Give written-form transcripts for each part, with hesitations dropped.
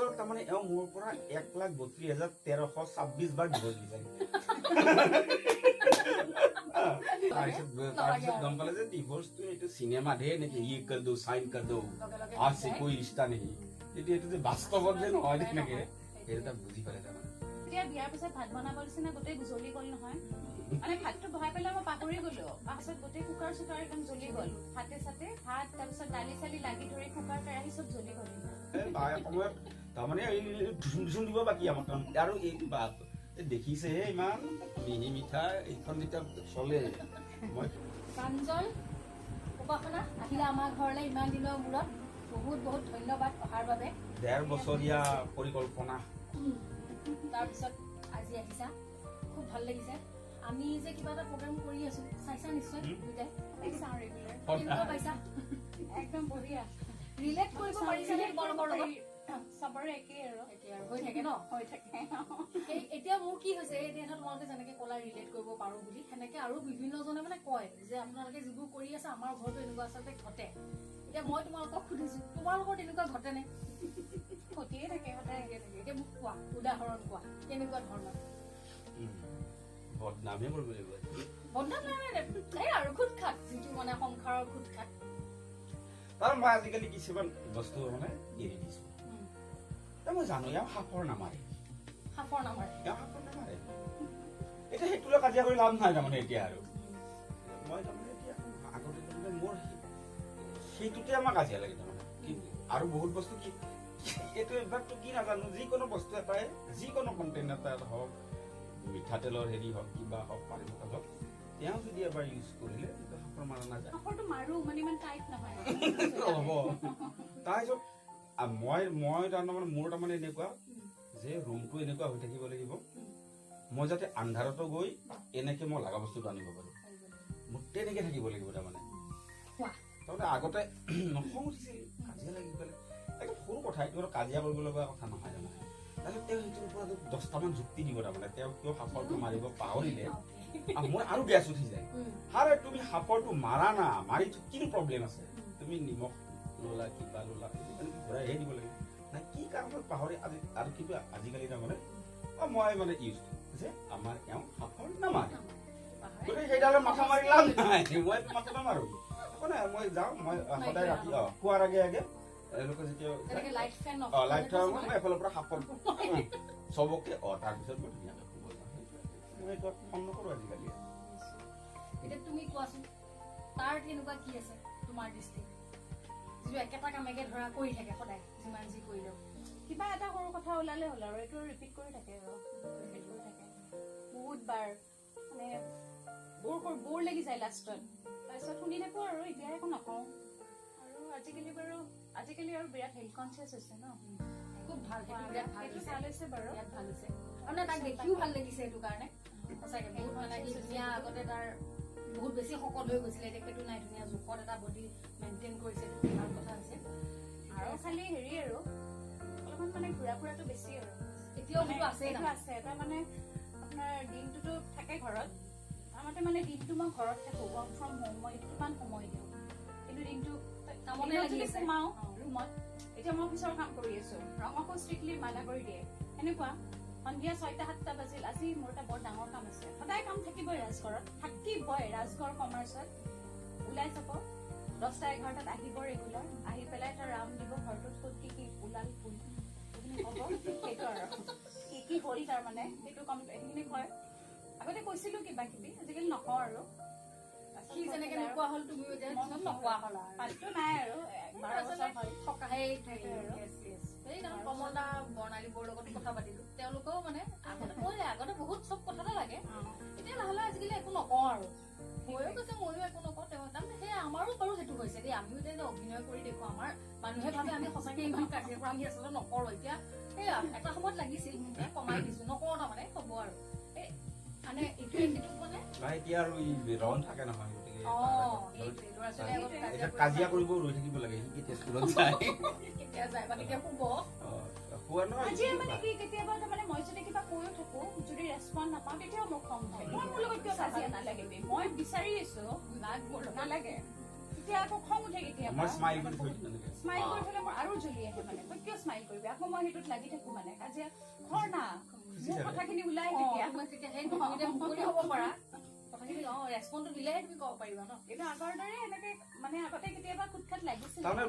বছৰত তাৰমানে এওঁ মোৰ পৰা 1,32,1326 বাৰ ডিভোৰ্চ দিছে তাৰপিছত গম পালে যে ডিভোৰ্চটো এইটো চিনেমা ধেৰ নেকি ই কৰ দো চাইন কৰ দো আজ সে কোই ৰিষ্টা নেহি কিন্তু এইটো যে বাস্তৱত যে নহয় তেনেকে সেইটো তাক বুজি পালে তাৰমানে এতিয়া বিয়াৰ পিছত ভাত বনাব দিছে গোটেই জ্বলি গ'ল নহয় মানে ভাতটো বহাই পেলাই মই পাহৰি গলো পাছত গোটেই কুকাৰ চুকাৰ একদম জ্বলি গ'ল ভাতে চাতে ভাত তাৰপিছত দালি চালি লাগি ধৰি কুকাৰ কেৰাহী চব জ্বলি গ'ল সময়ত তাৰমানে ধুচুন ধুচুন দিব বাকী আমাৰ আৰু এই দেখিছেহে ইমান মিহি মিঠা এইখন যেতিয়া চলে মই প্ৰাঞ্জল উপাসনা আহিলে আমাৰ ঘৰলৈ ইমান দিনৰ মূৰত বহুত বহুত ধন্যবাদ অহাৰ বাবে 1.5 বছৰীয়া পৰিকল্পনা তাৰপিছত আজি আহিছা খুব ভাল লাগিছে আমি যে কিবা এটা প্ৰগ্ৰাম কৰি আছো চাইছা নিশ্চয় দুটাই কেনেকুৱা পাইছা একদম বঢ়িয়া ৰিলেট কৰিব পাৰিছা নে বৰবৰ লগত চবৰে একেই আৰু হৈ থাকে ন হৈ থাকে এতিয়া মোৰ কি হৈছে এতিয়া তোমালোকে যেনেকে কলা ৰিলেট কৰিব পাৰো বুলি সেনেকে আৰু বিভিন্নজনে মানে কয় যে আপোনালোকে যিবোৰ কৰি আছে আমাৰ ঘৰতো এনেকুৱা আচলতে ঘটে এতিয়া মই তোমালোকক সুধিছো তোমালোকৰ তেনেকুৱা ঘটেনে ঘটিয়ে থাকে সদায় একে থাকে এতিয়া মোক কোৱা উদাহৰণ কোৱা কেনেকুৱা ধৰণৰ বদনামে কৰিব লাগিব বদনাম নাই আৰু খুদ খাত যিটো মানে সংসাৰৰ খুদ খাত তাৰ মই আজিকালি কিছুমান বস্তু মানে এৰি দিছো মই জানো ইয়াৰ সাপৰ নামাৰে এতিয়া সেইটোলৈ কাজিয়া কৰি লাভ নাই তাৰমানে এতিয়া আৰু মই তাৰমানে এতিয়া আগতে তাৰমানে মোৰ সেইটোতে আমাৰ কাজিয়া লাগে তাৰমানে আৰু বহুত বস্তু কি এইটো এবাৰটো কি নাজানো যিকোনো বস্তু এটাই যিকোনো কণ্টেইনাৰ এটা হওক মিঠাতেলৰ হেৰি হওক কিবা হওক পানী বটল হওক তেওঁ যদি এবাৰ ইউজ কৰিলে সাপৰ মাৰা নাযায় সাপৰটো মাৰো মানে ইমান টাইট নহয় হ'ব তাৰপিছত মই তাৰমানে মোৰ তাৰমানে এনেকুৱা যে ৰুমটো এনেকুৱা হৈ থাকিব লাগিব মই যাতে আন্ধাৰতো গৈ এনেকে মই লগা বস্তুটো আনিব পাৰো মোৰ তেনেকে থাকিব লাগিব তাৰমানে আগতে খং উঠিছিল কাজিয়া লাগি পেলাই একদম সৰু কথা এইটো কাজিয়া কৰিব লগা কথা নহয় তাৰমানে তাৰপিছত তেওঁ সেইটোৰ ওপৰত 10টামান যুক্তি দিব তাৰমানে তেওঁ কিয় সাপৰটো মাৰিব পাহৰিলে মোৰ আৰু গেছ উঠি যায় আৰে তুমি সাপৰটো মাৰা না মাৰি কিনো প্ৰব্লেম আছে তুমি নিমখ ললা কিবা ললা ঘূৰাই দিব লাগিব নাই কি কাৰণত পাহৰি আৰু কিবা আজিকালি তাৰমানে মই মানে ইউজ যে আমাৰ এওঁ সাপৰ নামাৰে গতিকে সেইডালে মাথা মাৰি লাভ নাই মই মাথা নামাৰো নাই মই যাওঁ মই সদায় ৰাতি খোৱাৰ আগে আগে এওঁলোকে যেতিয়া লাইট ফেন মই এফালৰ পৰা সাপৰ চবকে তাৰপিছত মই ধুনীয়াকৈ শুব যাওঁ মই এইটো ফোন নকৰো আজিকালি এতিয়া তুমি কোৱাচোন তাৰ কেনেকুৱা কি আছে তোমাৰ দৃষ্টিত যিটো একেটা কামেকে ধৰা কৰি থাকে সদায় যিমান যি কৰিলেও কিবা এটা সৰু কথা ওলালে হ'ল আৰু এইটো ৰিপিট কৰি থাকে বহুত বাৰ মানে বৰ লাগি যায় লাষ্টত তাৰপিছত শুনি থাকো আৰু এতিয়া একো নকওঁ আৰু আজিকালি আৰু বিৰাট হেল্থ কনচিয়াছ হৈছে ন খুব ভাল ভাল হৈছে বাৰু ভাল হৈছে আৰু তাক দেখিও ভাল লাগিছে এইটো কাৰণে সঁচাকে বহুত মানে ধুনীয়া আগতে তাৰ বহুত বেছি শকত হৈ গৈছিলে এতিয়া সেইটো নাই ধুনীয়া জোখত এটা বডি মেইনটেইন কৰিছে ভাল কথা হৈছে আৰু খালি হেৰি আৰু অলপমান মানে ঘূৰা ফুৰাটো বেছি আৰু এতিয়াও সেইটো আছে এটা মানে আপোনাৰ দিনটোতো থাকে ঘৰত আমাৰতে মানে দিনটো মই ঘৰত থাকো ৱৰ্ক ফ্ৰম হোম মই কিমান সময় দিওঁ কিন্তু দিনটো কামতে লাগি আছে সোমাও ৰুমত এতিয়া মই অফিচৰ কাম কৰি আছো ৰঙকো ষ্ট্ৰিক্টলি মানা কৰি দিয়ে এনেকুৱা সন্ধিয়া 6-7 বাজিল আজি মোৰ এটা বৰ ডাঙৰ কাম আছে সদায় কাম থাকিবই ৰাজঘৰত ৰাজঘৰ কমাৰ্চত ওলাই যাব 10-11টাত আহিব ৰেগুলাৰ আহি পেলাই এটা ৰাউণ্ড দিব ঘৰটোত ক'ত কি ওলাল ফুল হ'ব সেইটো আৰু কি হ'ল তাৰমানে সেইটো সেইখিনি কয় আগতে কৈছিলো কিবা কিবি আজিকালি নকওঁ আৰু সি যেনেকে নোকোৱা হ'ল তুমিও এতিয়া নোকোৱা হ'ল পাতটো নাই আৰু 12 বছৰ হ'ল থকাহে সেইকাৰণে কমলদা বৰ্ণালীবোৰৰ লগত কথা পাতিলো তেওঁলোকেও মানে আগতে বহুত চব কথাতে লাগে এতিয়া লাহে লাহে আজিকালি একো নকওঁ আৰু ময়ো কৈছে ময়ো একো নকওঁ তেওঁ তাৰমানে সেই আমাৰো বাৰু সেইটো হৈছে দেই আমিও এতিয়া অভিনয় কৰি দেখো আমাৰ মানুহে ভাবে আমি সঁচাকে ইমান কাৰ্যক্ৰম আমি আচলতে নকৰো এতিয়া সেয়া এটা সময়ত লাগিছিল কমাই দিছো নকৰো তাৰমানে হ'ব আৰু মানে এইটোৱে মানে এতিয়া আৰু ৰং থাকে নহয় গতিকে কাজিয়া কৰিব ৰৈ থাকিব লাগে স্কুলত যায় কেতিয়া যায় মানে কেতিয়া শুব আজি মানে কি কেতিয়াবা তাৰমানে মই যদি কিবা কৈও থাকো যদি ৰেছপন্ড নাপাওঁ তেতিয়াও মোক খং উঠে মই মোৰ লগত কিয় কাজিয়া নালাগিবি মই বিচাৰি আছো নালাগে তেতিয়া আকৌ খং উঠে কেতিয়াবা মই স্মাইল কৰি থৈ দিওঁ তেনেকে। স্মাইল কৰি থলে মোৰ আৰু জ্বলি আহে মানে তই কিয় স্মাইল কৰিবি আকৌ মই সেইটোত লাগি থাকো মানে কাজিয়া খৰ না মোৰ কথাখিনি ওলাই তেতিয়া মই তেতিয়া সেই তুমি মুকলি হ'ব পাৰা কথাখিনি ৰেচপন্সটো দিলেহে তুমি ক'ব পাৰিবা ন কিন্তু আগৰ দৰে এনেকে মানে আগতে কেতিয়াবা কুটখাত লাগিছিল তাৰমানে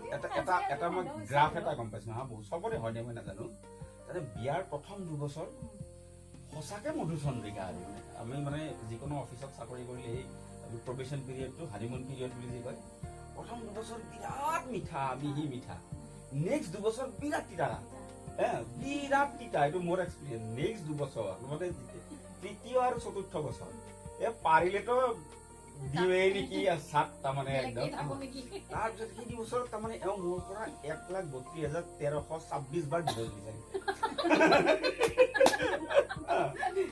এটা মই গ্ৰাফ এটা গম পাইছো হা বহুত চবৰে হয়নে মই নাজানো তাতে বিয়াৰ প্ৰথম 2 বছৰ সঁচাকে মধুচন্দ্ৰিকা আৰু আমি মানে যিকোনো অফিচত চাকৰি কৰিলে আমি প্ৰবেশন পিৰিয়ডটো হানিমুন পিৰিয়ড বুলি যি কয় প্ৰথম 2 বছৰ বিৰাট মিঠা মিহি মিঠা নেক্সট 2 বছৰ বিৰাট তিতা বিৰাট তিতা এইটো মোৰ এক্সপিৰিয়েঞ্চ নেক্সট 2 বছৰ মানে তৃতীয় আৰু চতুৰ্থ বছৰ পাৰিলেতো দিওঁৱেই নেকি চাত তাৰমানে একদম তাৰপিছত সেই 2 বছৰত তাৰমানে এওঁ মোৰ পৰা 1,32,1326 বাৰ ডিভৰ্চ দিছে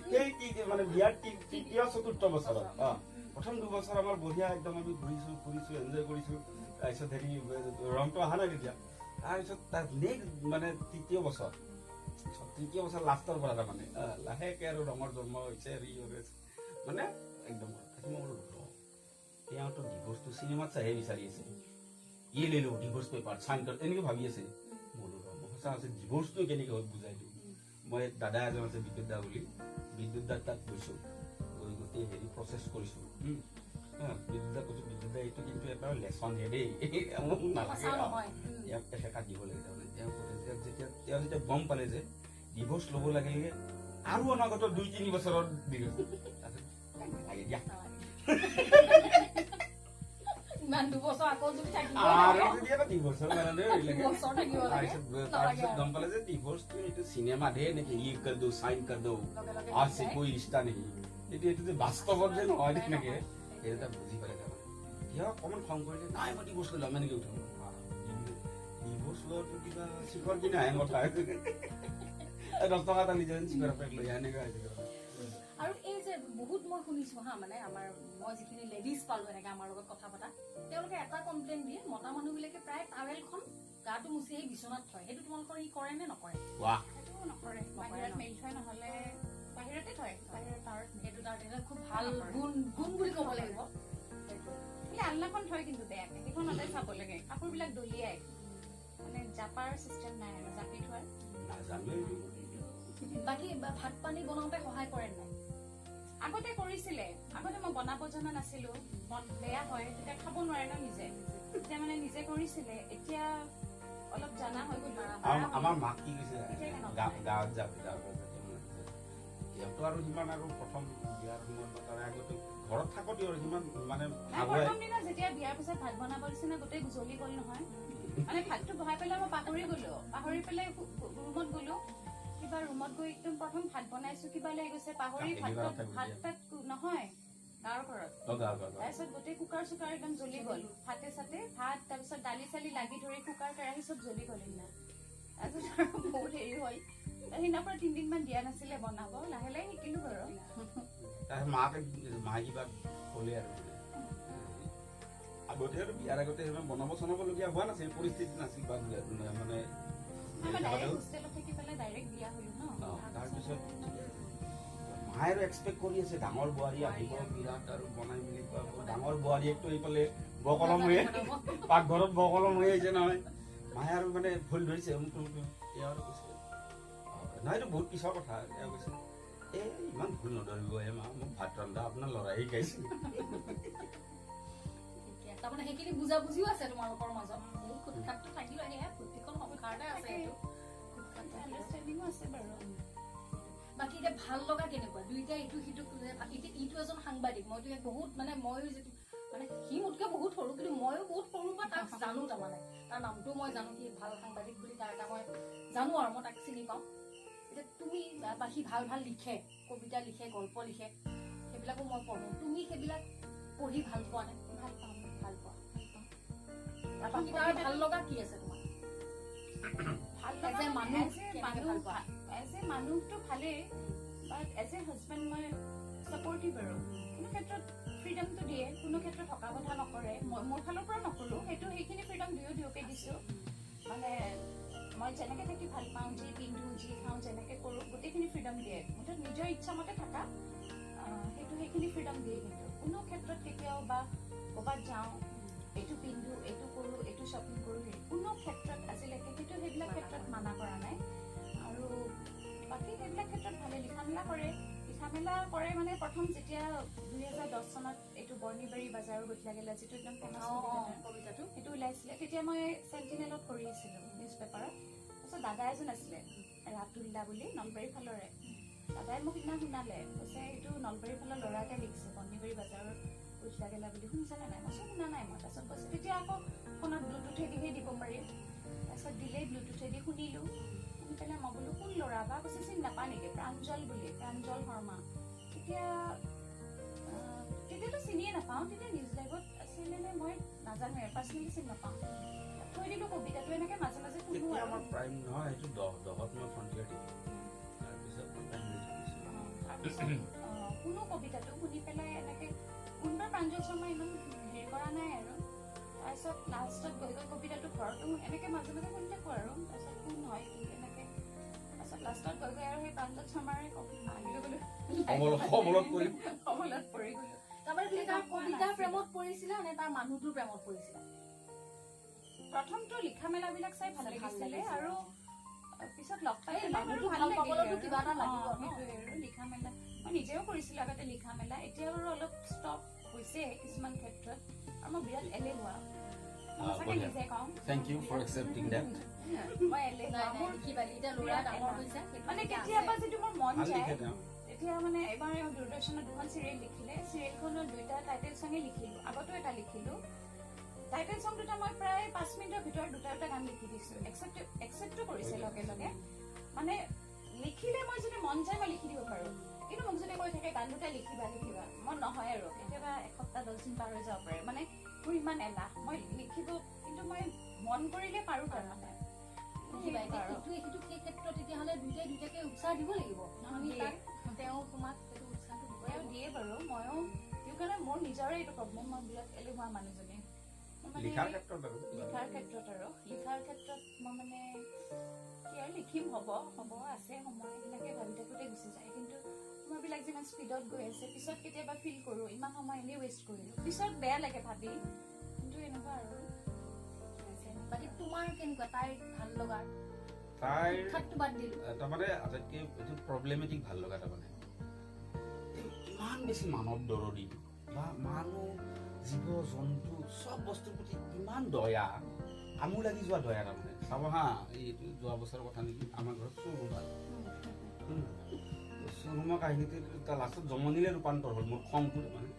সেই মানে বিয়াৰ তৃতীয় চতুৰ্থ বছৰত প্ৰথম 2 বছৰ আমাৰ বঢ়িয়া একদম আমি ঘূৰিছো ফুৰিছো এনজয় কৰিছো তাৰপিছত হেৰি ৰংটো অহা নাই তেতিয়া তাৰপিছত তাৰ নেক্সট মানে তৃতীয় বছৰ লাষ্টৰ পৰা তাৰমানে লাহেকে আৰু ৰঙৰ জন্ম হৈছে হেৰি মানে একদম তেওঁতো ডিভোৰ্চটো চিনেমাত চাইহে বিচাৰি আছে লৈ লওঁ ডিভোৰ্চ পেপাৰ চাইন কৰ এনেকে ভাবি আছে মোৰ সঁচা আছে ডিভোৰ্চটো কেনেকে হয় বুজাই দিওঁ মই দাদা এজন আছে বিদ্যুৎ দা বুলি বিদ্যুৎ দাৰ তাত গৈছো গৈ গোটেই হেৰি প্ৰচেছ কৰিছো বিদ্যুৎ দা কৈছো বিদ্যুৎ দা এইটো কিন্তু এটা লেচন হে দেই মোক নালাগে ইয়াক এফেকা দিব লাগে তাৰমানে তেওঁ যেতিয়া গম পালে যে ডিভোৰ্চ ল'ব লাগিলে আৰু অনাগত 2-3 বছৰত লাগে দিয়া ইমান 2 বছৰ আকৌ যদি থাকিব আৰু যদি এটা ডিভোৰ্চৰ কাৰণে তাৰপিছত গম পালে যে ডিভোৰ্চটো এইটো চিনেমাতহে নেকি লিখ কৰ দিওঁ চাইন কৰ দিওঁ आज से कोई रिश्ता नहीं এইটো যে বাস্তৱত যে নহয় তেনেকে সেইটো এটা বুজি পালে তাৰমানে কিয় অকণমান খং কৰিলে নাই মই ডিভোৰ্চ ল'ম এনেকে উঠাব ডিভোৰ্চ লোৱাটো কিবা শিখৰ কি নাই কথা 10 টকা এটা নিজে শিখৰ পেক লৈ এনেকে আৰু এই যে বহুত মই শুনিছো হা মানে আমাৰ মই যিখিনি লেডিজ পালো এনেকে আমাৰ লগত কথা পতা তেওঁলোকে এটা কমপ্লেইন দিয়ে মতা মানুহবিলাকে প্ৰায় টাৱেলখন গাটো মুচি আহি বিচনাত থয় সেইটো তোমালোকৰ ই কৰে নে নকৰে সেইটো নকৰে বাহিৰত মেলি থয় নহলে বাহিৰতে থয় বাহিৰত সেইটো তাৰ খুব ভাল গুণ বুলি ক'ব লাগিব সেই আলনাখন থয় কিন্তু বেয়াকে সেইখন সদায় চাব লাগে কাপোৰবিলাক দলিয়াই মানে জাপাৰ চিষ্টেম নাই আৰু জাপি থয় বাকী ভাত পানী বনাওঁতে সহায় কৰে নাই আগতে কৰিছিলে আগতে মই বনাব জনা নাছিলো বেয়া হয় তেতিয়া খাব নোৱাৰে ন নিজে তেতিয়া মানে নিজে কৰিছিলে এতিয়া অলপ জানা হৈ গ'ল আমাৰ মাক কি কৈছে গাঁৱত যাওঁতে আৰু সিমান আৰু প্ৰথম বিয়াৰ সময়ত তাৰ আগতে ঘৰত থাকোতে আৰু সিমান মানে প্ৰথম দিনা যেতিয়া বিয়াৰ পিছত ভাত বনাব দিছিলে গোটেই জ্বলি গ'ল নহয় মানে ভাতটো বহাই পেলাই মই পাহৰি পেলাই ৰুমত গ'লো কিবা ৰুমত গৈ একদম প্ৰথম ভাত বনাইছো কিবা লাগি গৈছে পাহৰি ভাত নহয় গাঁৱৰ ঘৰত তাৰপিছত গোটেই কুকাৰ চুকাৰ একদম জ্বলি গ'ল ভাতে চাতে ভাত তাৰপিছত দালি চালি লাগি ধৰি কুকাৰ কেৰাহী চব জ্বলি গ'ল সিদিনা তাৰপিছত আৰু বহুত হেৰি হ'ল সিদিনাৰ পৰা 3 দিনমান দিয়া নাছিলে বনাব লাহে লাহে শিকিলো বাৰু মায়ে কিবা ক'লে আৰু আগতে আৰু বিয়াৰ আগতে বনাব চনাবলগীয়া হোৱা নাছিল পৰিস্থিতি নাছিল বা মানে হোষ্টেলত থাকি পেলাই ডাইৰেক্ট বিয়া হলো ন তাৰপিছত মায়ে আৰু এক্সপেক্ট কৰি আছে ডাঙৰ বোৱাৰী আহিব বিৰাট আৰু বনাই মেলি খুৱাব ডাঙৰ বোৱাৰীয়েকটো এইফালে বকলম হৈ পাকঘৰত বকলম হৈ আহিছে নহয় মায়ে আৰু মানে ভুল ধৰিছে তেওঁ আৰু কৈছে নহয় এইটো বহুত পিছৰ কথা তেওঁ কৈছে ইমান ভুল নধৰিব মা মোক ভাত ৰন্ধা আপোনাৰ ল'ৰাই শিকাইছে তাৰমানে সেইখিনি বুজা বুজিও আছে তোমালোকৰ মাজত এই খুটখাটটো থাকিলে প্ৰতিখন সংসাৰতে আছে বাকী এতিয়া ভাল লগা কেনেকুৱা দুইটা ইটো সিটো ইটো এজন সাংবাদিক মইতো বহুত মানে ময়ো যিটো মানে সি মোতকে বহুত সৰু কিন্তু ময়ো বহুত সৰুৰ পৰা তাক জানো তাৰমানে তাৰ নামটো মই জানো সি ভাল সাংবাদিক বুলি তাৰ এটা মই জানো আৰু মই তাক চিনি পাওঁ এতিয়া তুমি বা সি ভাল ভাল লিখে কবিতা লিখে গল্প লিখে সেইবিলাকো মই পঢ়ো তুমি সেইবিলাক পঢ়ি ভাল পোৱা নে ভাল পাওঁ তাৰ ভাল লগা কি আছে তোমাৰ মানুহটো ভালেই বাট এজ এ হাজবেণ্ড মই ছাপৰ্টিভ আৰু কোনো ক্ষেত্ৰত ফ্ৰীডমটো দিয়ে কোনো ক্ষেত্ৰত থকা কথা নকৰে মোৰ ফালৰ পৰা নকৰো সেইখিনি ফ্ৰীডম দুয়োকে দিছো মানে মই যেনেকে থাকি ভাল পাওঁ যি পিন্ধো যি খাওঁ যেনেকে কৰো গোটেইখিনি ফ্ৰীডম দিয়ে মুঠত নিজৰ ইচ্ছা মতে থাকা সেইখিনি ফ্ৰীডম দিয়ে কিন্তু কোনো ক্ষেত্ৰত কেতিয়াও বা ক'ৰবাত যাওঁ এইটো পিন্ধো, এইটো কৰো, এইটো শ্বপিং কৰো, কোনো ক্ষেত্ৰত আজিলৈকে কিন্তু সেইবিলাক ক্ষেত্ৰত মানা কৰা নাই। আৰু বাকী সেইবিলাক ক্ষেত্ৰত ভালে লিখা মেলা কৰে মানে প্ৰথম যেতিয়া 2010 চনত এইটো বৰ্ণিবাৰী বাজাৰৰ গঠিলা গেলা যিটো একদম ফেমাছ কবিতাটো সেইটো ওলাইছিলে, তেতিয়া মই চেণ্টিনেলত কৰি আছিলো নিউজ পেপাৰত। তাৰপিছত দাদা এজন আছিলে ৰাতুল্লা বুলি, নলবাৰীৰ ফালৰে। দাদাই মোক সিদিনা শুনালে, কৈছে এইটো নলবাৰীৰ ফালৰ ল'ৰা এটাই লিখিছে বৰ্ণিবাৰী বাজাৰৰ গঠিলা গেলা বুলি, শুনিছানে নাই? মই শুনা নাই মই। তাৰপিছত কৈছে তেতিয়া আকৌ ফোনত ব্লুটুথেদিহে দিব পাৰি। তাৰপিছত দিলেই ব্লুটুথেদি শুনিলো। শুনি পেলাই মই বোলো কোন ল'ৰা বা? কৈছে চিনি নাপা নেকি? প্ৰাঞ্জল বুলি, প্ৰাঞ্জল শৰ্মা। তেতিয়াতো চিনিয়ে নাপাওঁ, তেতিয়া নিউজ লাইভত আছিলে নে মই নাজানো, পাৰ্চনেলি চিনি নাপাওঁ। থৈ দিলো কবিতাটো, এনেকে মাজে মাজে শুনো তেতিয়া আৰু। আমাৰ প্ৰাইম নহয়, এইটো 10ত মই ফ্ৰণ্টিয়াৰ দিম। তাৰপিছত শুনো কবিতাটো, শুনি পেলাই এনেকে কোনোবা প্ৰাঞ্জল শৰ্মা ইমান হেৰি কৰা নাই আৰু। তাৰপিছত লাষ্টত গৈ কবিতাটো ঘৰতো এনেকে মাজে মাজে শুনি থাকো আৰু। তাৰপিছত কোন হয় কি এনেকে, তাৰপিছত লাষ্টত গৈ আৰু সেই প্ৰাঞ্জল শৰ্মাৰে সমলত পৰি গলো। তাৰমানে তুমি তাৰ কবিতাৰ প্ৰেমত পৰিছিলা নে তাৰ মানুহটোৰ প্ৰেমত পৰিছিলা? প্ৰথমটো লিখা মেলাবিলাক চাই ভাল লাগিছিলে, আৰু পিছত লগ পাই মানুহটো ভাল পাবলৈতো কিবা এটা লাগিব ন? সেইটোৱে আৰু লিখা মেলা মই নিজেও কৰিছিলো আগতে লিখা মেলা। এতিয়া বাৰু অলপ ষ্টপ হৈছে কিছুমান ক্ষেত্ৰত, আৰু মই বিৰাট এলেহুৱা। সঁচাকে নিজে কওঁ, Thank you for accepting that. মই এলেহুৱা। মোৰ এতিয়া ল'ৰা ডাঙৰ হৈছে, মানে কেতিয়াবা যদি মোৰ মন ভাল যায়, লিখে তেওঁ। এতিয়া মানে এবাৰ দূৰদৰ্শনত 2খন চিৰিয়েল লিখিলে, চিৰিয়েলখনৰ 2টা টাইটেল চঙে লিখিলো, আগতো এটা লিখিলো। টাইটেল চং দুটা মই প্ৰায় 5 মিনিটৰ ভিতৰত 2টা গান লিখি দিছো। একচেপ্টো কৰিছে লগে লগে। মানে লিখিলে মই যদি মন যায় মই লিখি দিব পাৰো, কিন্তু মোক যদি কৈ থাকে গান 2টা লিখিবা মই নহয় আৰু। কেতিয়াবা এসপ্তাহ 10 দিন পাৰ হৈ যাব পাৰে, মানে মোৰ ইমান এলাহ। মই লিখিব কিন্তু মই মন কৰিলে পাৰো তাৰমানে। সেইটো সেই ক্ষেত্ৰত তেতিয়াহ'লে দুইটাকে উৎসাহ দিব লাগিব। তেওঁ তোমাক সেইটো উৎসাহটো দিয়ে বাৰু, ময়ো দিওঁ কাৰণে মোৰ নিজৰে এইটো প্ৰব্লেম। মই বিৰাট এলেহুৱা মানুহজনী। লিখাৰ ক্ষেত্ৰত আৰু লিখাৰ ক্ষেত্ৰত মই মানে কি আৰু লিখিম, হ'ব আছে সময়, এনেকে ভাবি থাকোতে গুচি যায়। কিন্তু সময়বিলাক যিমান স্পীডত গৈ আছে, পিছত কেতিয়াবা ফিল কৰো ইমান সময় এনেই ৱেষ্ট কৰিলো, পিছত বেয়া লাগে ভাবি। কিন্তু এনেকুৱা আৰু। বাকী তোমাৰ কেনেকুৱা তাইৰ ভাল লগা? তাইৰ বাদ দিলো তাৰমানে আটাইতকৈ এইটো প্ৰব্লেমেটিক ভাল লগা। তাৰমানে ইমান বেছি মানৱ দৰদী বা মানুহ, জীৱ জন্তু চব বস্তুৰ প্ৰতি ইমান দয়া, আমো লাগি যোৱা দয়া। তাৰমানে চাব হা, এইটো যোৱা বছৰৰ কথা নেকি, আমাৰ ঘৰত চুৰমা কাহিনীটো লাষ্টত জমনিলে ৰূপান্তৰ হ'ল। মোৰ খংটো মানে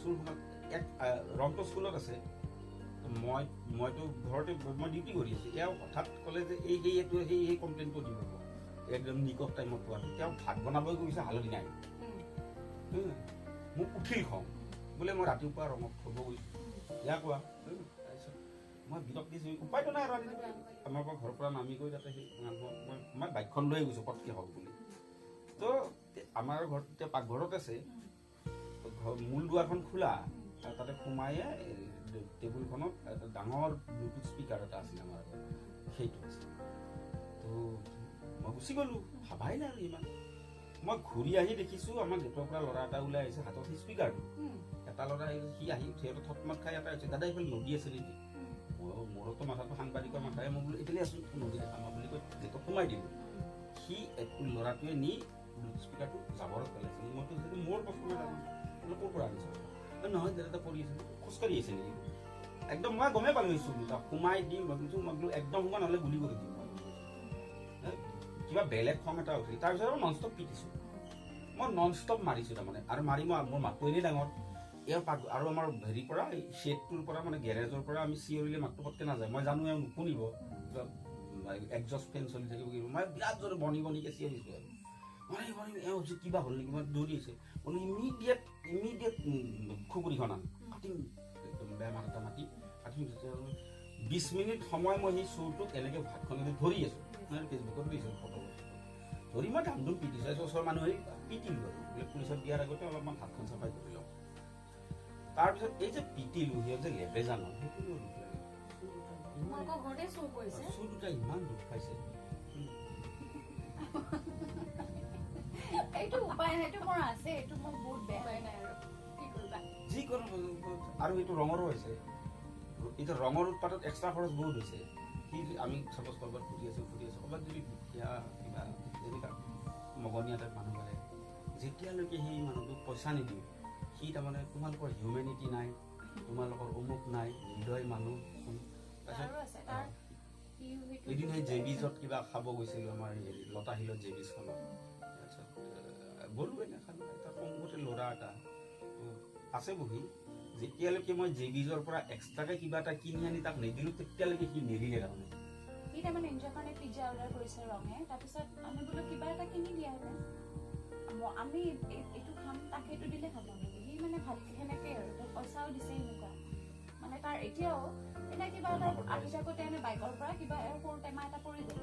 চুৰমাক ৰংটো স্কুলত আছে, মইতো ঘৰতে মই ডিউটি কৰি আছো। এওঁ হঠাৎ ক'লে যে সেই কমপ্লেইনটো দিব একদম নিকট টাইমত পোৱাটো। তেওঁ ভাত বনাবই গৈছে, হালধি নাই। মোক উঠিল খং, বোলে মই ৰাতিপুৱা ৰঙত থ'ব গৈছো, এয়া কোৱা। তাৰপিছত মই বিৰক্ত দিছোঁ, উপায়তো নাই আৰু। আমাৰ পৰা ঘৰৰ পৰা নামি গৈ তাতে সেই মই বাইকখন লৈ গৈছোঁ পটকৈ হওক বুলি। তো আমাৰ ঘৰত এতিয়া পাকঘৰত আছে, মূল দুৱাৰখন খোলা, আৰু তাতে সোমায়ে টেবুলখনত এটা ডাঙৰ ব্লুটুথ স্পীকাৰ এটা আছিলে আমাৰ আগত, সেইটো আছে। তো মই গুচি গ'লোঁ, ভাবাই নাই আৰু ইমান। মই ঘূৰি আহি দেখিছোঁ আমাৰ গেটৰ পৰা ল'ৰা এটা ওলাই আহিছে, হাতত সেই স্পীকাৰটো। এটা ল'ৰা সি আহি সিহঁতৰ থটমাত খাই এটা হৈছে, দাদা এইফালে নদী আছে নেকি? মোৰতো মাথাটো সাংবাদিকৰ মাথাই, মই বোলো এইফালে আছোঁ নদী দেখা মই বুলি কৈ গেটত সোমাই দিলোঁ। সি ল'ৰাটোৱে নি ব্লুটুথ স্পীকাৰটো জাবৰত পেলাইছে। মইতো যিহেতু মোৰ পচন্দ ক'ৰ পৰা আনিছে? নহয় দাদা পৰি আছে, খোজকাঢ়ি আছে নেকি? একদম মই গমেই পালোঁ তাক সোমাই দিম ভাবিছোঁ। মই বোলো একদম সোমাই নহ'লে গুলি কৰি দিম। কিবা বেলেগ খং এটা উঠিল। তাৰপিছত মই নন ষ্টপ পিটিছোঁ, মই নন ষ্টপ মাৰিছোঁ তাৰমানে। আৰু মাৰি মোৰ মাতটো এনেই ডাঙৰ। এওঁ আৰু আমাৰ হেৰিৰ পৰা শ্বেডটোৰ পৰা মানে গেৰেজৰ পৰা আমি চিঞৰিলে মাতটো পটকৈ নাযায়। মই জানো এওঁ নুশুনিব, একজষ্ট ফেন চলি থাকিব। মই বিৰাট জোৰে বনিকে চিঞৰিছোঁ আৰু মাৰি এওঁ হৈছে কিবা হ'ল নেকি? মই দৌৰি আহিছে, বোলো ইমিডিয়েট খুকুৰীখন আন কাটিম, একদম বেয়া মাত এটা মাতি কাটিম। 20 মিনিট সময় মই সেই চোৰটোক এনেকৈ ভাতখনেৰে ধৰি আছোঁ, ফেচবুকত দিছোঁ ফটো ধৰি। মই ধাম ধুম পিটিছোঁ, ওচৰৰ মানুহে পিটিলোঁ আৰু বোলে পুলিচত দিয়াৰ আগতে অলপমান হাতখন চাফাই কৰি লওঁ। তাৰপিছত এই যে পিটিলোঁ, সিহঁত যে লেবেজা নহয়, সেইটো দুখ লাগে। চোৰ দুটা ইমান দুখ পাইছে। এইটো উপায় নাই, এইটো মোৰ আছে, এইটো মোৰ বহুত বেয়া নাই আৰু কি কৰিবা। যি কৰোঁ আৰু এইটো ৰঙৰো হৈছে। এতিয়া ৰঙৰ উৎপাদত এক্সট্ৰা খৰচ বহুত হৈছে। সি আমি চাপ'জ ক'ৰবাত ফুটি আছোঁ ক'ৰবাত যদি দুখীয়া কিবা যেনেকুৱা মগনীয়া টাইপ মানুহ আহে, যেতিয়ালৈকে সেই মানুহটোক পইচা নিদিওঁ সি তাৰমানে তোমালোকৰ হিউমেনিটি নাই, তোমালোকৰ অমুক নাই, হৃদয় মানুহ। তাৰপিছত এদিন সেই জেবিজত কিবা খাব গৈছিলোঁ, আমাৰ হেৰি লতাশিলত জেবিজখনত। তাৰপিছত গ'লোঁ এনে খালোঁ, তাৰ সন্মুখতে ল'ৰা এটা আছে বহি। যেতিয়ালৈকে মই জেবিজৰ পৰা এক্সট্ৰাকে কিবা এটা কিনি আনি তাক নিদিলোঁ তেতিয়ালৈকে সি নেৰিলে তাৰমানে। সি তাৰমানে নিজৰ কাৰণে পিজ্জা অৰ্ডাৰ কৰিছে ৰঙে, তাৰপিছত আমি বোলো কিবা এটা কিনি দিয়া হেঁতেন, আমি এইটো খাম, তাক সেইটো দিলে খাব নেকি? সি মানে ভালকে সেনেকে আৰু তোক পইচাও দিছে এনেকুৱা। মানে তাৰ এতিয়াও এনে কিবা এটা আহি থাকোঁতে এনে বাইকৰ পৰা কিবা সৰু টেমা এটা পৰি গ'ল।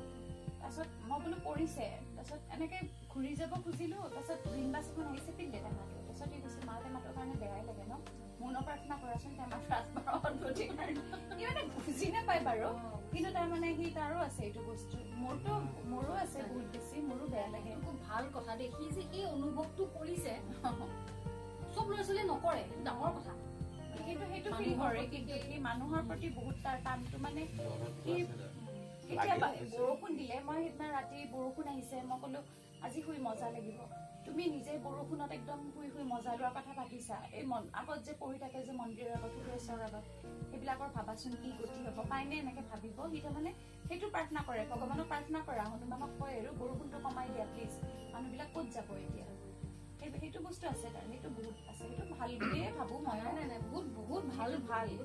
তাৰপিছত মই বোলো পৰিছে, তাৰপিছত এনেকে ঘূৰি যাব খুজিলোঁ, তাৰপিছত গ্ৰীণ বাছখন আহি চেপিল দে টেমাটো। তাৰপিছত সি কৈছে মা টেমাটোৰ কাৰণে বেয়াই লাগে ন, মৌন প্ৰাৰ্থনা কৰাচোন টেমাটো আত্মাৰ গতিৰ কাৰণে। সি মানে বুজি নাপায় বাৰু, কিন্তু তাৰমানে সি তাৰো আছে এইটো বস্তু। মোৰো আছে বহুত বেছি, মোৰো বেয়া লাগে। খুব ভাল কথা দেই, সি যে এই অনুভৱটো কৰিছে চব ল'ৰা ছোৱালীয়ে নকৰে, ডাঙৰ কথা। সেইটো ফিল কৰে, কিন্তু সি মানুহৰ প্ৰতি বহুত তাৰ টানটো মানে সি কেতিয়াবা বৰষুণ দিলে, মই সেইদিনা ৰাতি বৰষুণ আহিছে, মই ক'লো আজি শুই মজা লাগিব। তুমি নিজে বৰষুণত একদম শুই মজা লোৱাৰ কথা ভাবিছা, এই আগত যে পঢ়ি থাকে যে মন্দিৰৰ আগত সুৰেশ্বৰ আগত, সেইবিলাকৰ ভাবাচোন কি গতি হ'ব, পাইনে এনেকে ভাবিব। সি তাৰমানে সেইটো প্ৰাৰ্থনা কৰে, ভগৱানক প্ৰাৰ্থনা কৰা, হনুমানক কয় আৰু বৰষুণটো কমাই দিয়া প্লিজ, মানুহবিলাক ক'ত যাব এতিয়া। সেইটো বস্তু আছে তাৰ, সেইটো বহুত আছে, সেইটো ভাল বুলিয়ে ভাবো মই। নাই বহুত ভাল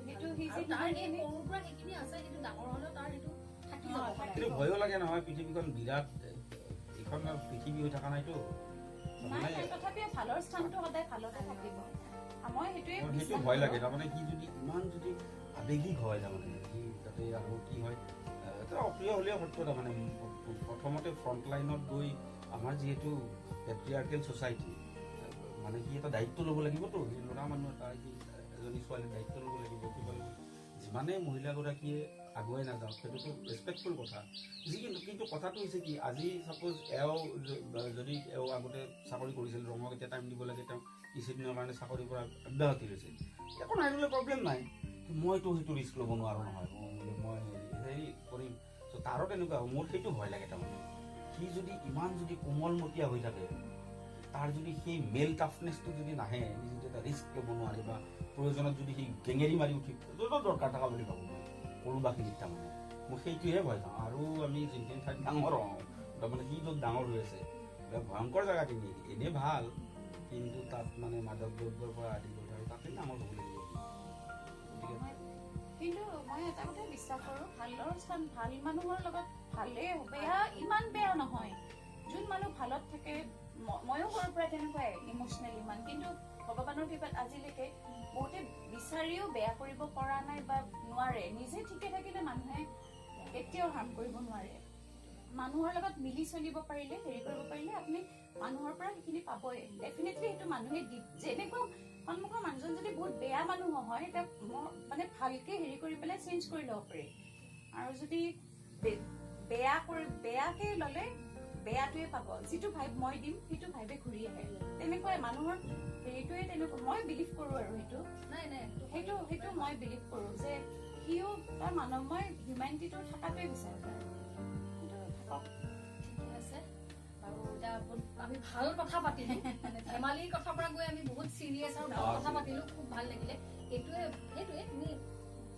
সেইটো সি যে তাৰ এই সৰুৰ পৰা সেইখিনি আছে, কিন্তু ডাঙৰ হ'লেও তাৰ সেইটো থাকি যাব। কিন্তু ভয়ো লাগে নহয়, পৃথিৱীখন বিৰাট, এইখন পৃথিৱী হৈ থকা নাইতো। নাই তথাপিও ভালৰ স্থানটো সদায় ভালতে থাকিব, মই সেইটো ভয় লাগে। তাৰমানে সি যদি ইমান যদি আৱেগিক হয়, তাৰমানে সি তাতে আৰু কি হয়, অপ্ৰিয় হ'লেও সত্য। তাৰমানে প্ৰথমতে ফ্ৰণ্ট লাইনত গৈ আমাৰ যিহেতু পেট্ৰিয়াৰ্কেল ছ'চাইটি, মানে সি এটা দায়িত্ব ল'ব লাগিবতো, সি ল'ৰা মানুহ এটা, সি এজনী ছোৱালীৰ দায়িত্ব ল'ব লাগিব। যিমানে মহিলাগৰাকীয়ে আগুৱাই নাযাওক সেইটোতো ৰেচপেক্টফুল কথা। কিন্তু কথাটো হৈছে কি, আজি চাপ'জ যদি আগতে চাকৰি কৰিছিল, ৰঙক এতিয়া টাইম দিব লাগে, তেওঁ কিছুদিনৰ কাৰণে চাকৰিৰ পৰা অব্যাহতি লৈছে, একো নাই, বোলে প্ৰব্লেম নাই। মইতো সেইটো ৰিস্ক ল'ব নোৱাৰোঁ নহয়, মই হেৰি কৰিম। ত' তাৰো তেনেকুৱা মোৰ সেইটো ভয় লাগে। তাৰমানে সি যদি ইমান যদি কোমলমতীয়া হৈ থাকে, তাৰ যদি সেই মেল টাফনেছটো যদি নাহে, সি যদি এটা ৰিস্ক ল'ব নোৱাৰে বা প্ৰয়োজনত যদি সি গেঙেৰি মাৰি উঠি দৰকাৰ থকা বুলি ভাবোঁ মই সৰুবাখিনিত। তাৰমানে মই সেইটোহে ভয় খাওঁ। আৰু আমি যোনখিনি ঠাইত ডাঙৰ হওঁ, তাৰমানে সি য'ত ডাঙৰ হৈ আছে, ভয়ংকৰ জেগাখিনি এনেই ভাল, কিন্তু তাত মানে মাদক দ্ৰব্যৰ পৰা আদি কৰি আৰু তাতে ডাঙৰ হ'ব লাগিব। কিন্তু মই এটা কথাই বিশ্বাস কৰোঁ, ভালৰ স্থান ভাল মানুহৰ লগত ভালেই, বেয়া ইমান বেয়া নহয়। যোন মানুহ ভালত থাকে, ময়ো সৰুৰ পৰা তেনেকুৱাই ইম'চনেল ইমান, কিন্তু ভগৱানৰ কৃপাত আজিলৈকে বহুতে বিচাৰিও বেয়া কৰিব পৰা নাই বা নোৱাৰে। নিজে ঠিকে থাকিলে মানুহে কেতিয়াও হাৰ্ম কৰিব নোৱাৰে। মানুহৰ লগত মিলি চলিব পাৰিলে, হেৰি কৰিব পাৰিলে, আপুনি মানুহৰ পৰা সেইখিনি পাবই ডেফিনেটলি। সেইটো মানুহে যেনেকুৱা সন্মুখৰ মানুহজন যদি বহুত বেয়া মানুহ হয়, এতিয়া মানে ভালকে হেৰি কৰি পেলাই চেঞ্জ কৰি ল'ব পাৰি। আৰু যদি বেয়াকে ল'লে বেয়াটোৱে পাব, যিটো ভাইব মই দিম সেইটো ভাইবে ঘূৰি আহে। তেনেকুৱাই মানুহৰ হেৰিটোৱে তেনেকুৱা, মই বিলিভ কৰোঁ। আৰু সেইটো মই বিলিভ কৰোঁ যে সিও তাৰ মানৱময় হিউমেনিটিটো থকাটোৱে বিচাৰে তাৰ, সেইটো থাকক। ঠিকে আছে বাৰু, এতিয়া আমি ভাল কথা পাতিলো, মানে ধেমালিৰ কথাৰ পৰা গৈ আমি বহুত চিৰিয়াছ আৰু ভাল কথা পাতিলো, খুব ভাল লাগিলে। সেইটোৱে তুমি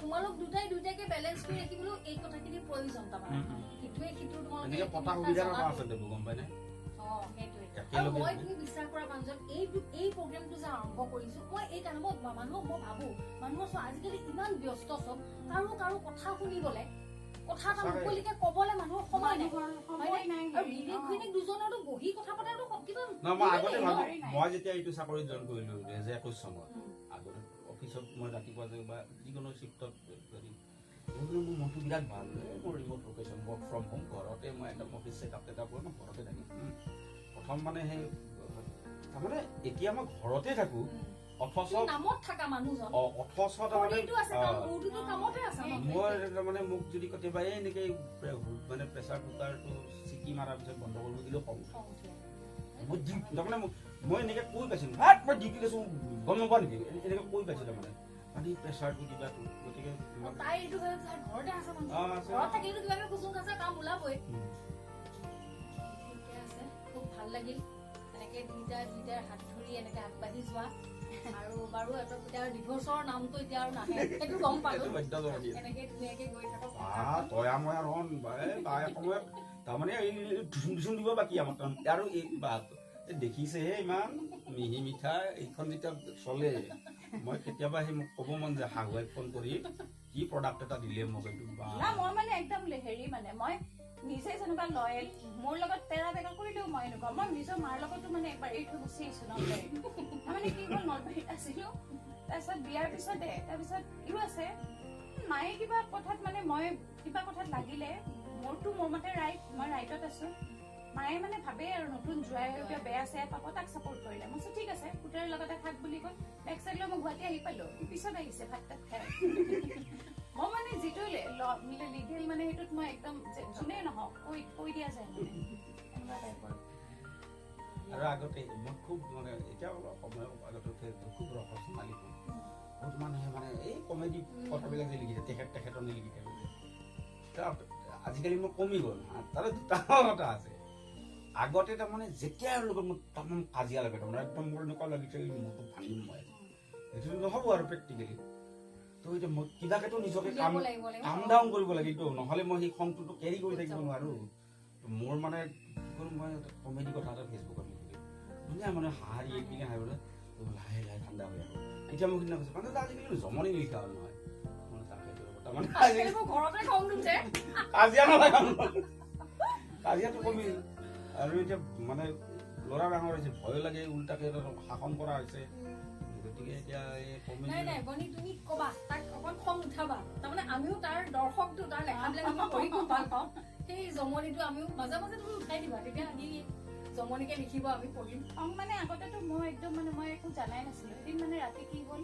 তোমালোক দুটাইকে বেলেঞ্চ কৰি ৰাখিবলৈও এই কথাখিনিৰ প্ৰয়োজন। তাৰমানে সিটোৱে সিটোৰ তোমালোকে গম পাই নাই। আৰু মই তুমি বিশ্বাস কৰা মানুহজন এই প্ৰগ্ৰেমটো যে আৰম্ভ কৰিছো, মই এই কাৰণে মই ভাবো মানুহৰ আজিকালি ইমান ব্যস্ত, চব কাৰো কথা শুনিবলে, কথা এটা মুকলিকে কবলে মানুহৰ সময় নাই। আৰু বিবেক ঘৈণীয়েক দুজনেতো বহি কথা পতাটো কিবা মই যেতিয়া এইটো চাকৰিত জইন কৰিলো 2021 চনত, আগতে অফিচত মই ৰাতিপুৱা যাই বা যিকোনো শিফ্টত মোৰ মনটো বিৰাট ভাল। মোৰ remote location, work from home, ঘৰতে মই একদম অফিচ চেকআপ এটা কৰোঁ, মই ঘৰতে থাকিম। প্ৰথম মানে সেই তাৰমানে এতিয়া মই ঘৰতে থাকোঁ, অথচ তাৰমানে মোক যদি কেতিয়াবা এনেকে মানে প্ৰেচাৰ কুকাৰটো চিটি মাৰাৰ পিছত বন্ধ কৰিব দিলেও খং উঠে। তাৰমানে মই এনেকে কৈ পাইছিলোঁ, মই ডিউটিত আছোঁ গম নাপোৱা নেকি, এনেকে কৈ পাইছোঁ। তাৰমানে পানীৰ প্ৰেছাৰটো কিবাটো গতিকে তাই এইটো ঘৰতে আছে মানুহ আছে। ঘৰত থাকিলেতো কিবা কিবি কুচুম কাচা কাম ওলাবই ঠিকে আছে খুব ভাল লাগিল এনেকে দুইটাৰ হাত ধৰি এনেকে আগবাঢ়ি যোৱা আৰু বাৰু এতিয়া ডিভৰ্চৰ নামটো এতিয়া আৰু নাহে সেইটো গম পালো এনেকে ধুনীয়াকে গৈ থাকক তয়া ময়া ৰন বাই সময়ত তাৰমানে এই ধুচুন দিব বাকী আমাৰ আৰু এই দেখিছেহে ইমান মিহি মিঠা এইখন যেতিয়া চলে মই কেতিয়াবা সেই মোক ক'ব মন যায় শাহুৱাই ফোন কৰি কি প্ৰডাক্ট এটা দিলে মোক এইটো না মই মানে একদম হেৰি মানে মই নিজে যেনিবা লয়েল মোৰ লগত তেৰা বেকা কৰিলেও মই এনেকুৱা মই নিজৰ মাৰ লগতো মানে একবাৰ এৰি থৈ গুচি আহিছো নলবাৰীত মানে কি হ'ল নলবাৰীত আছিলো তাৰপিছত বিয়াৰ পিছতে তাৰপিছত ইও আছে মায়ে কিবা কথাত মানে মই কিবা কথাত লাগিলে মোৰতো মোৰ মতে ৰাইট মই ৰাইটত আছো মায়ে মানে ভাবে আৰু নতুন জোৱাই কিবা বেয়া চেয়া পাব তাক চাপৰ্ট কৰিলে মই ঠিক আছে পুতেৰ লগতে থাক বুলি কৈ বেক চাইড লৈ মই গুৱাহাটী আহি পালো পিছত আহিছে ভাত তাত খাই মই মানে যিটো লিগেল মানে সেইটোত মই একদম যোনে নহওক কৈ দিয়া যায় মানে এনেকুৱা টাইপৰ আৰু আগতে মই খুব মানে এতিয়া অলপ সময় আগতে খুব ৰহস্য মালিক বহুত মানুহে মানে এই কমেডি কথাবিলাক যে লিখি থাকে তেখেতৰ নিলিখি থাকে আজিকালি মই কমি গ'ল তাৰে দুটা কথা আছে আগতে তাৰমানে যেতিয়া লগত মোৰ তামাম কাজিয়া লাগে তাৰমানে একদম মোৰ এনেকুৱা লাগিছে মোৰটো ভাঙিম মই সেইটো নহ'ব আৰু প্ৰেক্টিকেলি তো এতিয়া মই কিবাকেতো নিজকে কাম ডাউন কৰিব লাগিব নহ'লে মই সেই খংটোতো কেৰি কৰি থাকিব নোৱাৰো মোৰ মানে কি কৰোঁ মই কমেডি কথা এটা ফেচবুকত লিখি দিওঁ ধুনীয়া মানে হাঁহি একদিনে হাঁহি বোলে লাহে লাহে ঠাণ্ডা হৈ আহে এতিয়া মোক সিদিনা কৈছে মানে আজিকালি জমনি লিখা হ'ল নহয় মানে তাকে তাৰমানে কাজিয়া নালাগে কাজিয়াটো কমিল আৰু এতিয়া মানে ল'ৰা ডাঙৰ হৈছে ভয় লাগে উল্টাকে শাসন কৰা হৈছে গতিকে এতিয়া এই কমেডি নাই বনি তুমি কবা তাক অকণ খং উঠাবা তাৰমানে আমিও তাৰ দৰ্শকটো তাৰ লেখাবিলাক আমি পঢ়ি খুব ভাল পাওঁ সেই জমনিটো আমিও মাজে মাজে তুমি উঠাই দিবা তেতিয়া আমি জমনিকে লিখিব আমি পঢ়িম মানে আগতেতো মই একদম মানে মই একো জানাই নাছিলো এদিন মানে ৰাতি কি হ'ল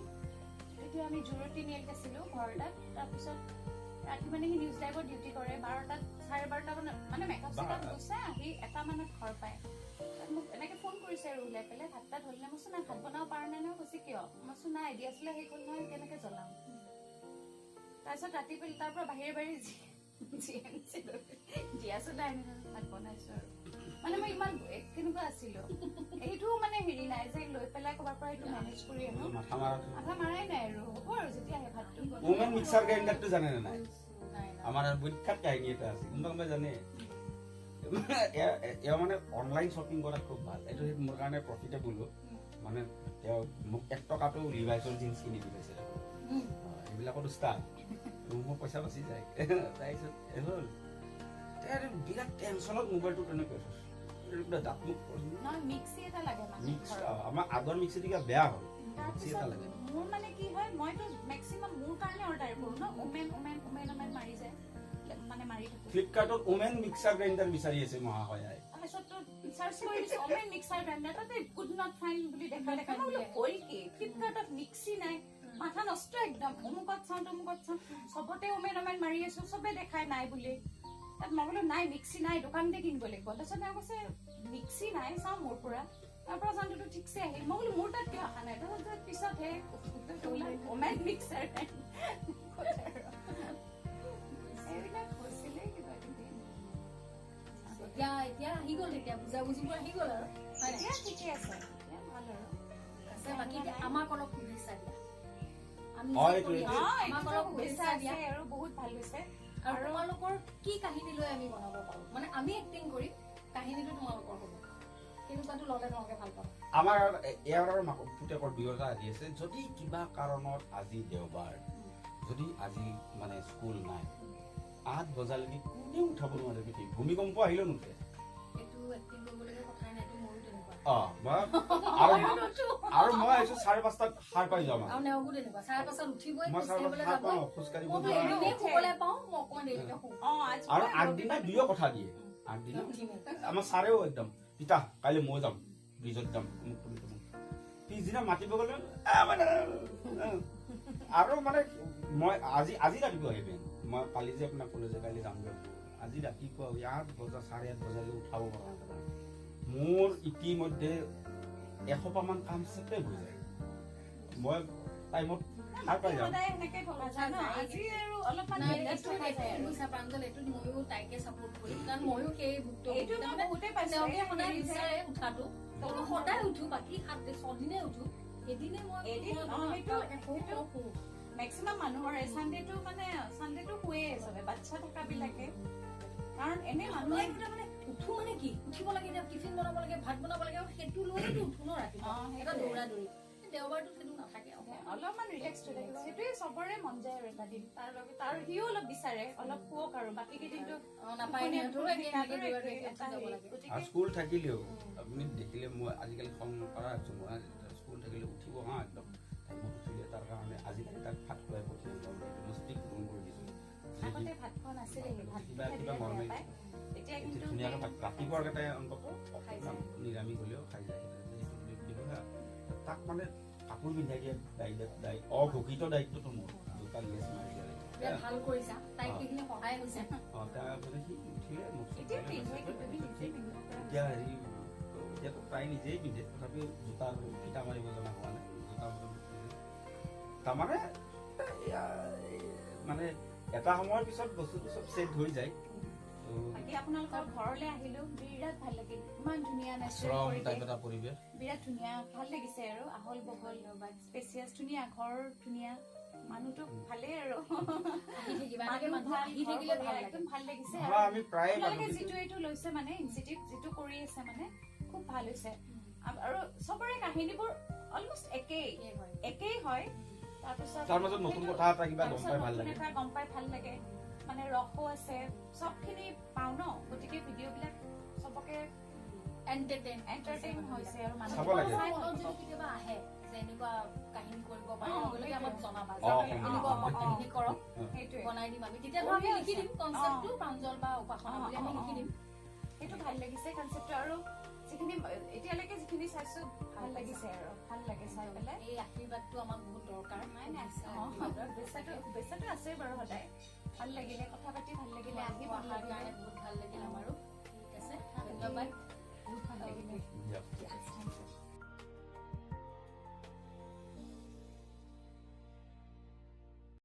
তেতিয়া আমি জোৰত তিনিআলিত আছিলো ঘৰ এটাত তাৰপিছত ৰাতি মানে সি নিউজ লাইভৰ ডিউটি কৰে 12টাত 12:30 মানে মেকআপ চেকআপ গৈছে আহি 1টা মানত ঘৰ পায় মোক এনেকে ফোন কৰিছে আৰু ওলাই পেলাই ভাত তাত হ'লে মই নাই ভাত বনাব পাৰা নাই নহয় কৈছে কিয় মই নাই এডি আছিলে সেই হ'ল নহয় কেনেকে জ্বলাম তাৰপিছত ৰাতি পেলাই তাৰ পৰা বাহিৰে বাহিৰে জীয়াছো নাই ভাত বনাইছো আৰু মানে মই ইমান কেনেকুৱা আছিলো এইটো মানে হেৰি নাই যে লৈ পেলাই ক'ৰবাৰ পৰা এইটো মেনেজ কৰি আনো মাথা মাৰাই নাই আৰু হ'ব আৰু যেতিয়া আহে ভাতটো ওমেন মিক্সাৰ গ্ৰাইণ্ডাৰটো জানে নে নাই আমাৰ বিখ্যাত কাহিনী এটা আছে কোনোবা জানে এয়া মানে অনলাইন শ্বপিং কৰা খুব ভাল এইটো মোৰ কাৰণে প্ৰফিটেবল মানে তেওঁ মোক 1 টকাটো লিভাইছৰ জিন্স কিনি দিছিলে এইবিলাকতো ষ্টাৰ মোৰ পইচা বাচি যায় তাৰপিছত হ'ল বিৰাট টেনশ্যনত মোবাইলটো তেনেকৈ আমাৰ আগৰ মিক্সিটো কিবা বেয়া হ'ল মোৰ মানে কি হয় মইতো মেক্সিমাম মোৰ কাৰণে অৰ্ডাৰ কৰো ন ওমেন মাৰি যায় মানে মাৰি থাকো ফ্লিপকাৰ্টত ওমেন মিক্সাৰ গ্ৰাইণ্ডাৰ বিচাৰি আছে মহাশয়াই তাৰপিছত চাৰ্চ কৰি দিছো ওমেন মিক্সাৰ গ্ৰাইণ্ডাৰ তাতে কুড নট ফাইণ্ড বুলি দেখা মই হ'ল কি ফ্লিপকাৰ্টত মিক্সি নাই মাথা নষ্ট একদম অমুকত চাওঁ চবতে ওমেন মাৰি আছো চবে দেখাই নাই বুলি তাত মই বোলো নাই মিক্সি নাই দোকানতে কিনিব লাগিব তাৰপিছত তেওঁ কৈছে মিক্সি নাই চাওঁ মোৰ পৰা তাৰ পৰা চাওঁটো ঠিকছে আহিল মই বোলো মোৰ তাত কিয় অহা নাই তাৰপিছত পিছতহে ওমেন মিক্সাৰ এইবিলাক হৈছিলে কিবা কিবি এতিয়া আহি গ'ল এতিয়া বুজাবুজিবোৰ আহি গ'ল আৰু এতিয়া ঠিকে আছে এতিয়া ভাল আৰু আছে বাকী আমাক অলপ শুভেচ্ছা দিয়া আমাক অলপ শুভেচ্ছা দিয়া আৰু বহুত ভাল হৈছে আৰু তোমালোকৰ কি কাহিনী লৈ আমি বনাব পাৰো মানে আমি এক্টিং কৰিম কাহিনীটো তোমালোকৰ হ'ব কেনেকুৱাটো ল'লে তোমালোকে ভাল পাব আমাৰ এয়াৰ আৰু পুতেকৰ দুয়োটা আহি আছে যদি কিবা কাৰণত আজি দেওবাৰ যদি আজি মানে স্কুল নাই 8 বজালৈকে কোনে উঠাব নোৱাৰে পৃথিৱী ভূমিকম্প আহিলেও নুঠে এইটো এক্টিং কৰিবলগীয়া কথাই নাই এইটো মোৰো তেনেকুৱা আৰু মই আহিছো 5:30 সাৰ পাই যাম আৰু নেওগো তেনেকুৱা 5:30 উঠিবই খোজকাঢ়িব পাওঁ মই অকণমান দেৰিলৈকে শুওঁ আৰু আগদিনা দুয়ো কথা দিয়ে আগদিনা আমাৰ ছাৰেও একদম পিতা কাইলৈ মই যাম ব্ৰিজত যাম পিছদিনা মাতিব গ'লে আৰু মানে মই আজি ৰাতিপুৱা আহিম মই কালি যে আপোনাক ক'লো যে কালি যাম আজি ৰাতিপুৱা 8 বজা 8:30 বজালৈ উঠাব পৰা মোৰ ইতিমধ্যে 100মান কাম চেপে হৈ যায় মই টাইমত সাৰ পাই যাওঁ সদায় সেনেকে থকা যায় ন আজি আৰু অলপমান নাই, বিন্দাছ এইটো থকা যায় আৰু বুজিছা প্ৰাঞ্জল, এইটোত ময়ো তাইকে চাপোৰ্ট কৰিম কাৰণ ময়ো সেই এইটো মই বহুতেই পাইছো তেওঁলোকে সদায় হেৰি যে- বিচাৰে উঠাটো তেওঁলোকে সদায় উঠো বাকী 6 দিনে উঠো এদিনে মই এদিন সেইটো মেক্সিমাম মানুহৰে চানডেটো শুৱে চবে বাচ্ছা থকা বিলাকে কাৰণ এনে মানুহে মানে উঠো মানে কি উঠিব লাগে এতিয়া টিফিন বনাব লাগে ভাত বনাব লাগে আৰু সেইটো লৈতো উঠো ন ৰাতিপুৱা এটা দৌৰা দৌৰি দেওবাৰটো সেইটো নাথাকে অলপমান ৰিলেক্স হৈ থাকিব সেইটোৱে চবৰে মন যায় আৰু এটা দিন তাৰ লগে তাৰ সিও অলপ বিচাৰে অলপ শুৱক আৰু বাকী কেইদিনটো নাপায় সিহঁতৰো একে এনেকে দৌৰা দৌৰি এটা যাব হেৰি। লাগে গতিকে আৰু স্কুল থাকিলেও আপুনি দেখিলে মই আজিকালি খং কৰা হৈছো মই স্কুল থাকিলে উঠিব হা একদম টাইমত উঠিলে তাৰ কাৰণে আজিকালি তাক ভাত খুৱাই পঠিয়াই ষ্ট্ৰিক ৰুল কৰি দিছোঁ আগতে ভাত খোৱা নাছিলে ভাত কিবা খাই কিবা বিৰাট নৰ্মেল বেয়া পায়। এতিয়া কিন্তু ধুনীয়াকৈ ভাত ৰাতিপুৱাৰ কেইটাই অন্তত খাই যায়। অকণমান নিৰামিষ হ'লেও খাই যায় সেইটো হা তাক মানে কাপোৰ পিন্ধাই দিয়ে অঘোষিত দায়িত্বটো মোৰ দুটা লেছ মাৰি দিয়া বিৰাট ভাল কৰিছা তাইক সেইখিনি সহায় হৈছে তাৰ মানে সি উঠিলে মোক এতিয়া পিন্ধে কিন্তু তুমি নিজে পিন্ধিব পৰা এতিয়া হেৰি এতিয়াতো প্ৰায় নিজেই পিন্ধে তথাপিও জোতাৰ ফিটা মাৰিব জনা হোৱা নাই জোতা তাৰমানে মানে এটা সময়ৰ পিছত বস্তুটো চব চেট হৈ যায় বাকী আপোনালোকৰ ঘৰলৈ আহিলো বিৰাট ভাল লাগিল ইমান ধুনীয়া শ্ৰম টাইপ নেচাৰেল এটা পৰিৱেশ বিৰাট ধুনীয়া ভাল লাগিছে আৰু আহল বহল স্পেচিয়াছ ধুনীয়া ঘৰ ধুনীয়া মানুহটো ভালেই আৰু আহি থাকিবা এনেকে মানুহ মানুহ ভাল আহি থাকিলে ভাল লাগে একদম ভাল লাগিছে ধৰা আমি প্ৰায় আপোনালোকে যিটো এইটো লৈছে মানে ইনচিটিভ যিটো কৰি আছে মানে খুব ভাল হৈছে আৰু চবৰে কাহিনীবোৰ অলমষ্ট একেই হয় তাৰপিছত তাৰ মাজত নতুন কথা এটা কিবা গম পাই ভাল লাগে গম পাই ভাল লাগে মানে ৰসো আছে চবখিনি পাওঁ ন গতিকে ভিডিঅ' বিলাক চবকে এণ্টাৰটেইন হৈছে আৰু চাব লাগে। মনত যদি কেতিয়াবা আহে যে এনেকুৱা কাহিনী কৰিব পাৰে লগে আমাক জনাবা এনেকুৱা কাহিনী কৰক সেইটোৱে বনাই দিম আমি তেতিয়া আমি লিখি দিম কনচেপ্টটো প্ৰাঞ্জল বা উপাসনা বুলি আমি লিখি দিম সেইটো ভাল লাগিছে কনচেপ্টটো আৰু যিখিনি এতিয়ালৈকে যিখিনি চাইছো ভাল লাগিছে আৰু ভাল লাগে চাই পেলাই এই আশীৰ্বাদটো আমাক বহুত দৰকাৰ বেচাটো আছে বাৰু সদায় ভাল লাগিলে কথা পাতি ভাল